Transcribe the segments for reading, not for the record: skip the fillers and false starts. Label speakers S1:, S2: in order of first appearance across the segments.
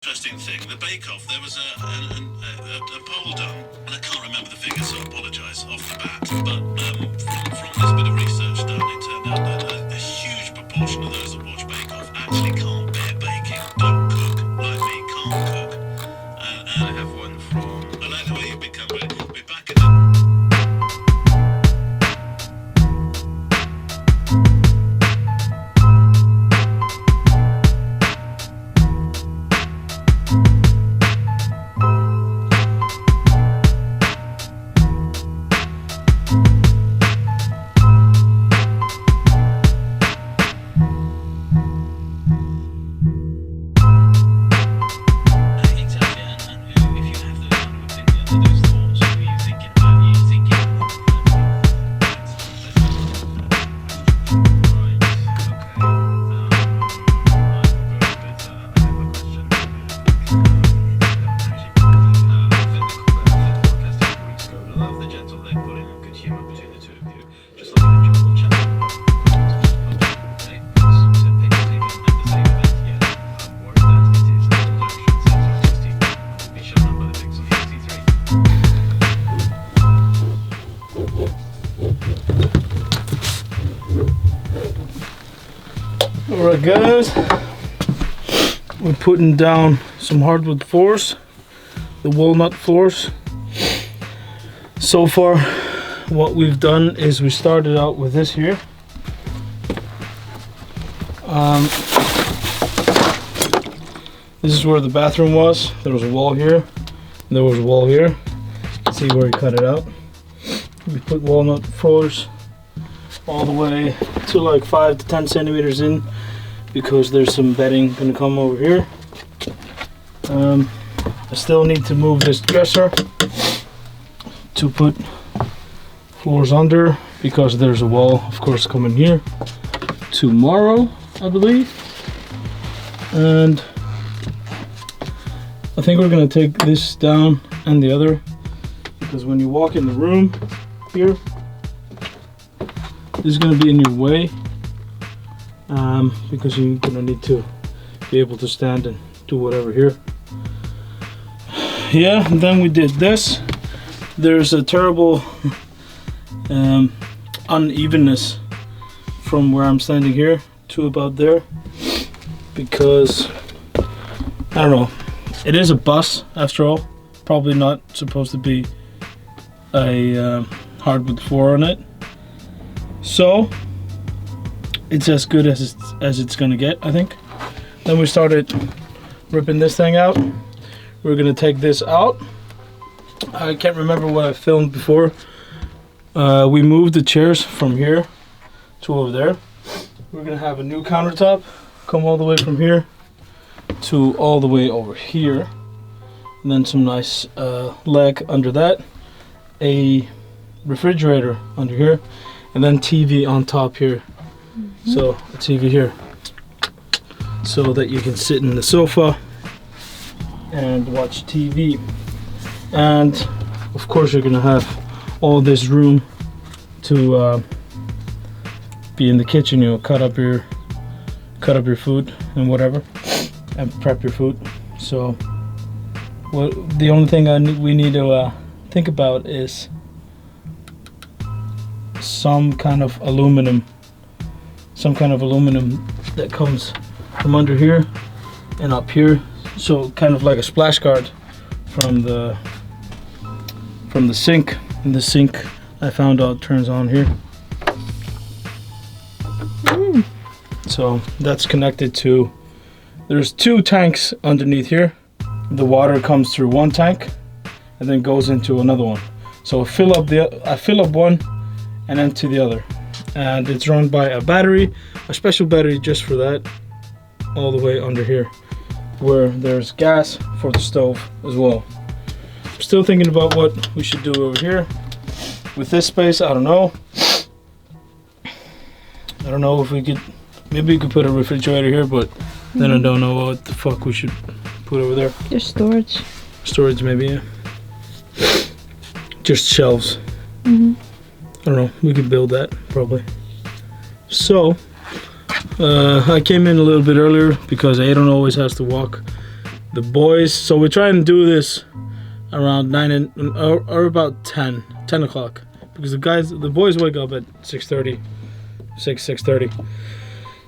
S1: Interesting thing, the bake-off, there was a poll done, and I can't remember the figures, so I apologise off the bat, but from this bit of research done, it turned out that a huge proportion of those that watch bake-off actually can't bear baking, don't cook, like me, can't cook. And I have one from, I like the way you've become, we're back at it.
S2: Alright guys, we're putting down some hardwood floors, the walnut floors. So far what we've done is we started out with this here. This is where the bathroom was. There was a wall here, and there was a wall here. You can see where he cut it out. We put walnut floors all the way to like 5 to 10 centimeters in, because there's some bedding gonna come over here. I still need to move this dresser to put floors under, because there's a wall of course coming here tomorrow, I believe. And I think we're gonna take this down and the other, because when you walk in the room here, this is going to be in your way, because you're going to need to be able to stand and do whatever here. Yeah, and then we did this. There's a terrible unevenness from where I'm standing here to about there, because I don't know, it is a bus after all, probably not supposed to be a hardwood floor on it. So it's as good as it's gonna get, I think. Then we started ripping this thing out. We're gonna take this out. I can't remember what I filmed before. We moved the chairs from here to over there. We're gonna have a new countertop come all the way from here to all the way over here, and then some nice leg under that, a refrigerator under here, and then TV on top here. So a TV here, so that you can sit in the sofa and watch TV. And of course you're gonna have all this room to be in the kitchen, you know, cut up your food and whatever, and prep your food. So the only thing we need to think about is some kind of aluminum that comes from under here and up here, so kind of like a splash guard from the sink. And the sink, I found out, turns on here. So that's connected to, there's 2 tanks underneath here. The water comes through one tank and then goes into another one. So I fill up one and empty the other, and it's run by a battery, a special battery just for that, all the way under here, where there's gas for the stove as well. I'm still thinking about what we should do over here with this space. I don't know if we could, maybe we could put a refrigerator here, but then I don't know what the fuck we should put over there.
S3: Just storage maybe, yeah.
S2: Just shelves. I don't know, we could build that probably. So I came in a little bit earlier because Aiden always has to walk The boys, so we're trying to do this around 9 or about 10 o'clock, because the boys wake up at 6:30.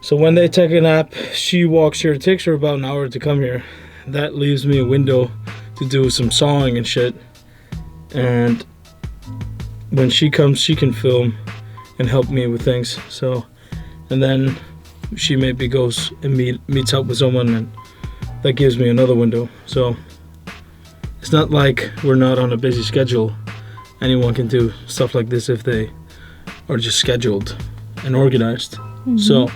S2: So when they take a nap, she walks here. It takes her about an hour to come here. That leaves me a window to do some sawing and shit. And when she comes, she can film and help me with things. So, and then she maybe goes and meets up with someone, and that gives me another window. So it's not like we're not on a busy schedule. Anyone can do stuff like this if they are just scheduled and organized. So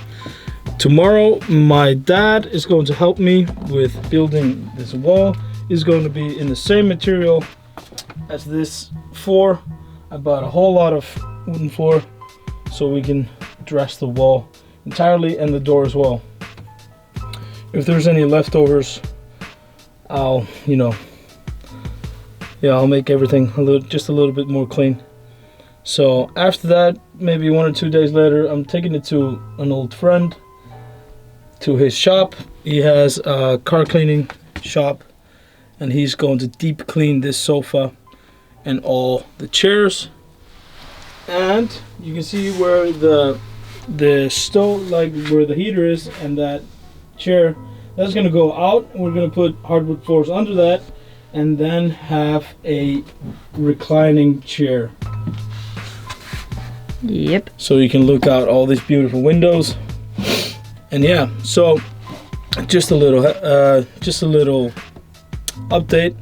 S2: tomorrow my dad is going to help me with building this wall. It's going to be in the same material as this floor. I bought a whole lot of wooden floor so we can dress the wall entirely and the door as well. If there's any leftovers, I'll I'll make everything just a little bit more clean. So after that, maybe 1 or 2 days later, I'm taking it to an old friend, to his shop. He has a car cleaning shop, and he's going to deep clean this sofa and all the chairs. And you can see where the stove, like where the heater is, and that chair, that's gonna go out. We're gonna put hardwood floors under that, and then have a reclining chair.
S3: Yep.
S2: So you can look out all these beautiful windows. And yeah, so just a little update.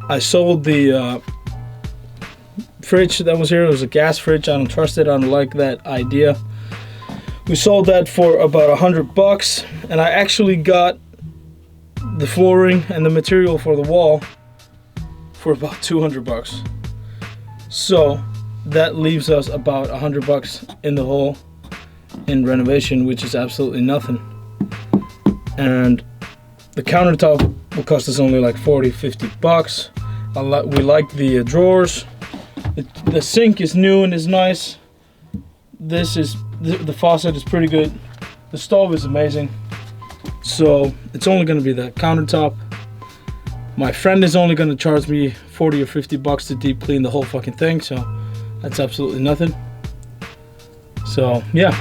S2: I sold the fridge that was here. It was a gas fridge. I don't trust it. I don't like that idea. We sold that for about $100, and I actually got the flooring and the material for the wall for about $200. So that leaves us about $100 in the hole in renovation, which is absolutely nothing. And the countertop will cost us only like $40-50. We like the drawers. The sink is new and is nice. The faucet is pretty good. The stove is amazing. So it's only going to be the countertop. My friend is only going to charge me $40 or $50 to deep clean the whole fucking thing. So that's absolutely nothing. So yeah.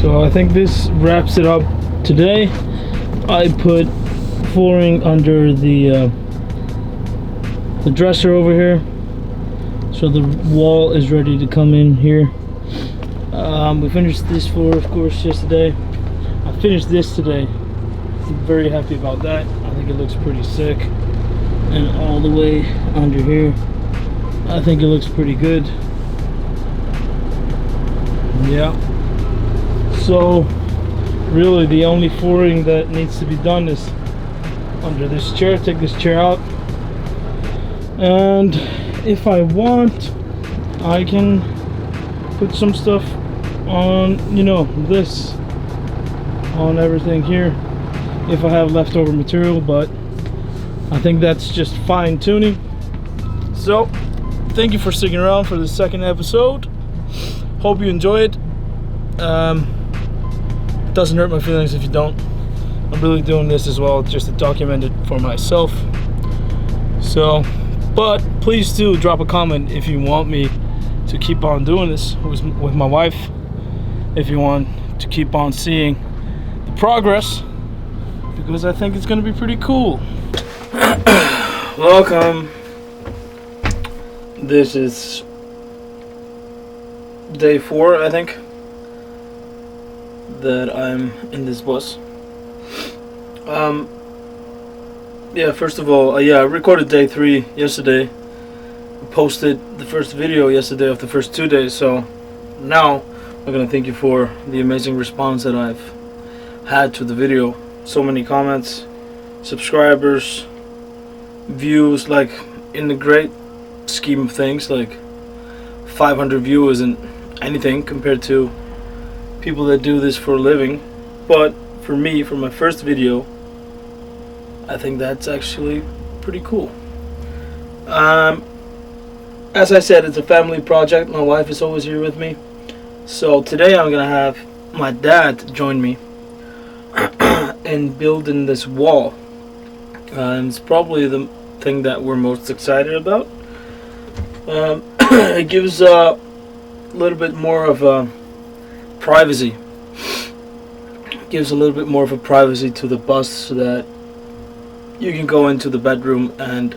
S2: So I think this wraps it up today. I put flooring under the dresser over here, so the wall is ready to come in here. We finished this floor, of course, yesterday. I finished this today. I'm very happy about that. I think it looks pretty sick. And all the way under here, I think it looks pretty good. Yeah. So really the only flooring that needs to be done is under this chair. Take this chair out, and if I want, I can put some stuff on, this on everything here if I have leftover material, but I think that's just fine tuning. So thank you for sticking around for the second episode. Hope you enjoy it. Doesn't hurt my feelings if you don't. I'm really doing this as well just to document it for myself. So, but please do drop a comment if you want me to keep on doing this with my wife. If you want to keep on seeing the progress, because I think it's gonna be pretty cool. Welcome. This is day 4, I think, that I'm in this bus. Yeah, first of all, I recorded day 3 yesterday. Posted the first video yesterday of the first 2 days. So now I'm gonna thank you for the amazing response that I've had to the video. So many comments, subscribers, views. Like, in the great scheme of things, like 500 views isn't anything compared to people that do this for a living, but for me, for my first video, I think that's actually pretty cool. As I said, it's a family project. My wife is always here with me. So today I'm gonna have my dad join me in building this wall. And it's probably the thing that we're most excited about. It gives a little bit more of a privacy. It gives a little bit more of a privacy to the bus so that you can go into the bedroom and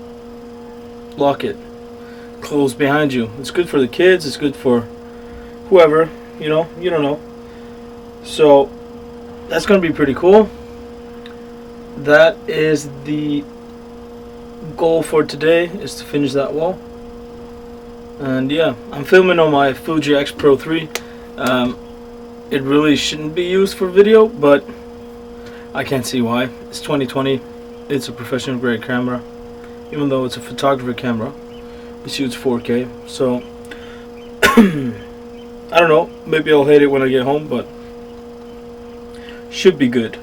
S2: lock it, close behind you. It's good for the kids, it's good for whoever, you don't know. So that's gonna be pretty cool. That is the goal for today, is to finish that wall. And yeah, I'm filming on my Fuji X Pro 3. It really shouldn't be used for video, but I can't see why. It's 2020. It's a professional grade camera, even though it's a photography camera. It shoots 4K, so I don't know, maybe I'll hate it when I get home, but should be good.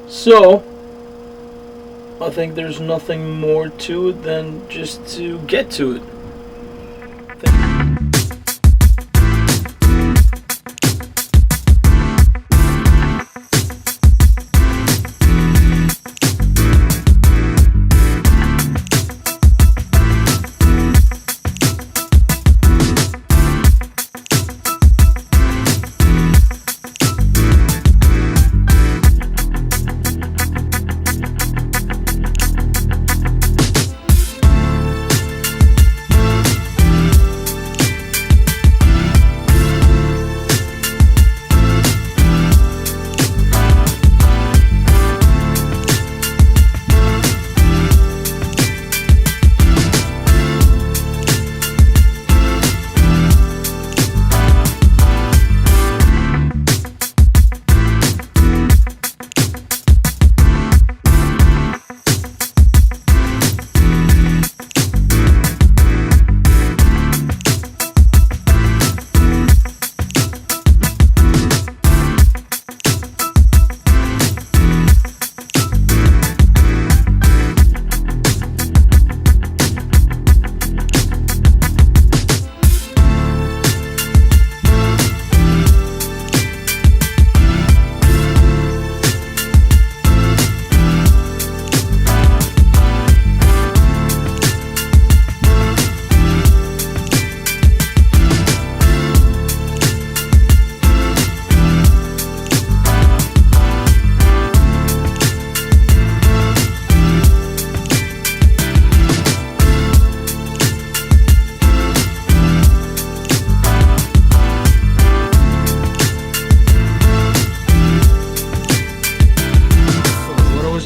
S2: So I think there's nothing more to it than just to get to it.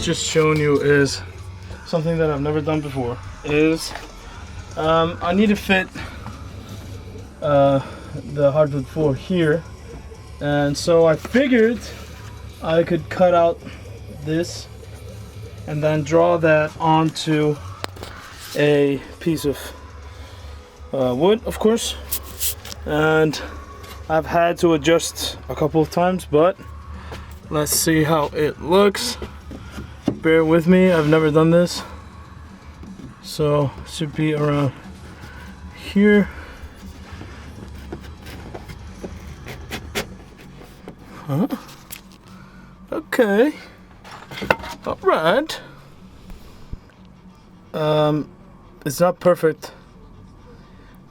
S2: Just showing you is something that I've never done before. Is I need to fit the hardwood floor here, and so I figured I could cut out this and then draw that onto a piece of wood, of course. And I've had to adjust a couple of times, but let's see how it looks. Bear with me, I've never done this, so it should be around here. Huh? Okay. All right. It's not perfect,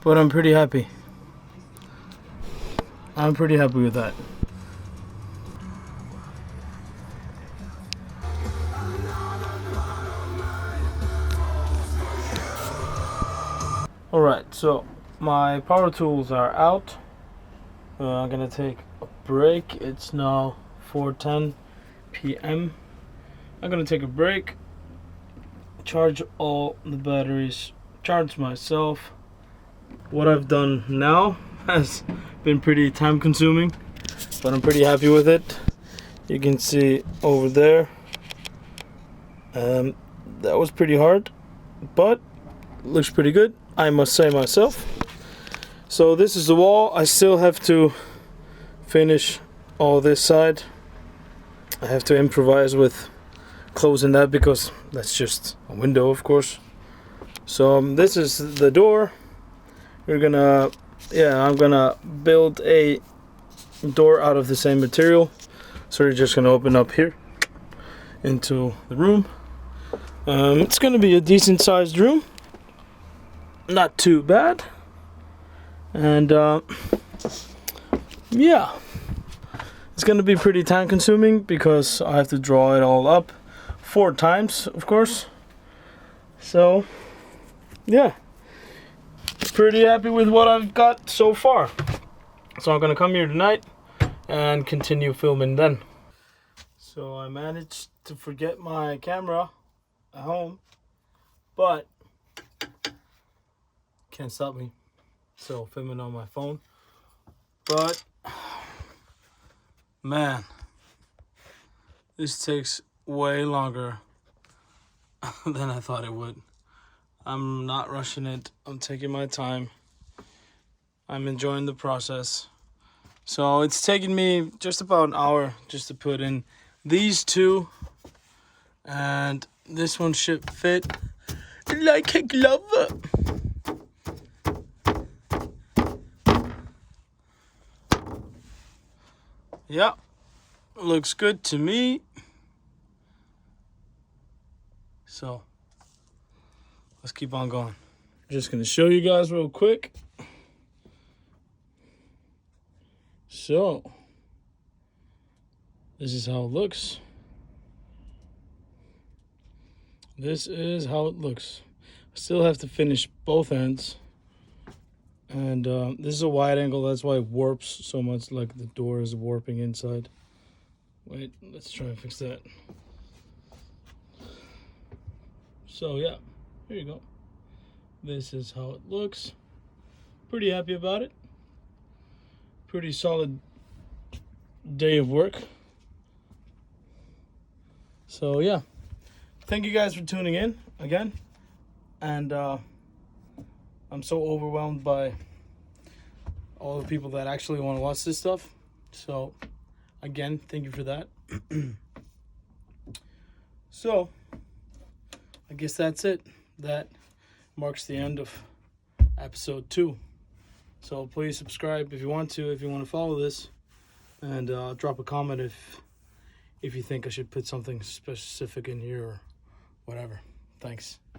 S2: but I'm pretty happy. I'm pretty happy with that. Alright, so my power tools are out. I'm gonna take a break. It's now 4:10 p.m. I'm gonna take a break, charge all the batteries, charge myself. What I've done now has been pretty time consuming, but I'm pretty happy with it. You can see over there, that was pretty hard, but looks pretty good, I must say myself. So this is the wall. I still have to finish all this side. I have to improvise with closing that because that's just a window, of course. So this is the door. I'm gonna build a door out of the same material. So you're just gonna open up here into the room. It's gonna be a decent sized room, not too bad, and yeah, it's gonna be pretty time consuming because I have to draw it all up 4 times, of course. So yeah, pretty happy with what I've got so far. So I'm gonna come here tonight and continue filming then. So I managed to forget my camera at home, but can't stop me. So filming on my phone. But man, this takes way longer than I thought it would. I'm not rushing it. I'm taking my time. I'm enjoying the process. So it's taken me just about an hour just to put in these two, and this one should fit like a glove. Yeah, looks good to me. So let's keep on going. Just gonna show you guys real quick. So this is how it looks. This is how it looks. I still have to finish both ends. And this is a wide angle, that's why it warps so much, like the door is warping inside. Wait, let's try and fix that. So yeah, here you go. This is how it looks. Pretty happy about it. Pretty solid day of work. So yeah, thank you guys for tuning in again. And I'm so overwhelmed by all the people that actually want to watch this stuff. So again, thank you for that. So I guess that's it. That marks the end of episode 2. So please subscribe if you want to follow this, and drop a comment if you think I should put something specific in here or whatever. Thanks.